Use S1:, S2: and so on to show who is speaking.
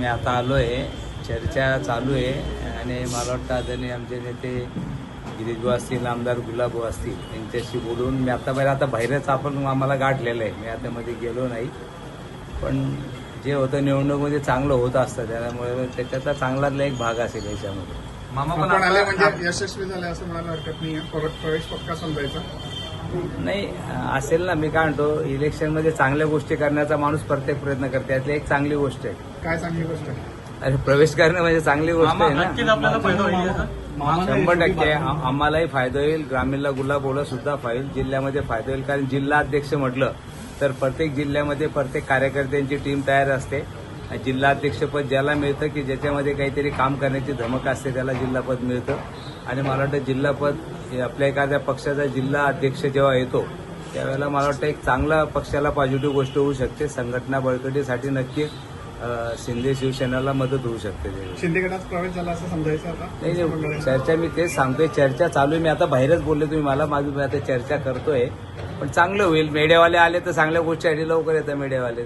S1: मी आता आलो आहे, चर्चा चालू आहे आणि मला वाटतं आदरणीय आमचे नेते गिरीशभाऊ असतील, आमदार गुलाबभाऊ असतील यांच्याशी बोलून मी आता बाहेरच आपण आम्हाला गाठलेलं आहे. मी आता मध्ये गेलो नाही, पण जे होतं निवडणुकीमध्ये चांगलं होत असतं त्यामुळे त्याच्यातला चांगलातला एक भाग असेल याच्यामध्ये.
S2: मामा पण आले म्हणजे यशस्वी झाले असं म्हणायला हरकत नाही. परत प्रवेश पक्का समजायचा
S1: नाही असेल ना. मी काय म्हणतो, इलेक्शनमध्ये चांगल्या गोष्टी करण्याचा माणूस प्रत्येक प्रयत्न करते, त्यातली एक चांगली गोष्ट आहे.
S2: काय चांगली गोष्ट आहे?
S1: अरे प्रवेश करणं म्हणजे चांगली गोष्ट आहे ना.
S3: आपल्याला फायदा होईल.
S1: 100% आम्हालाही फायदा होईल, ग्रामीणला गुलाबभाऊला सुद्धा फायदा, जिल्ह्यामध्ये फायदा होईल. कारण जिल्हा अध्यक्ष म्हटलं तर प्रत्येक जिल्ह्यामध्ये प्रत्येक कार्यकर्त्यांची टीम तयार असते. जिल्हाध्यक्षपद ज्याला मिळतं की ज्याच्यामध्ये काहीतरी काम करण्याची धमक असते त्याला जिल्हापद मिळतं. आणि मला वाटतं जिल्हापद आपल्या एखाद्या पक्षाचा जिल्हा अध्यक्ष जेव्हा येतो त्यावेळेला मला वाटतं एक चांगला पक्षाला पॉझिटिव्ह गोष्ट होऊ शकते. संघटना बळकटीसाठी नक्की शिंदे शिवसेनेला मदत होऊ शकते.
S2: शिंदे गटात प्रवेश झाला असं समजायचं आता?
S1: नाही, चर्चा मी तेच सांगतोय, चर्चा चालू आहे. मी आता बाहेरच बोलले, तुम्ही मला माझी आता चर्चा करतोय, पण चांगलं होईल. मीडियावाले आले तर चांगल्या गोष्टी लवकर येतात मीडियावाले.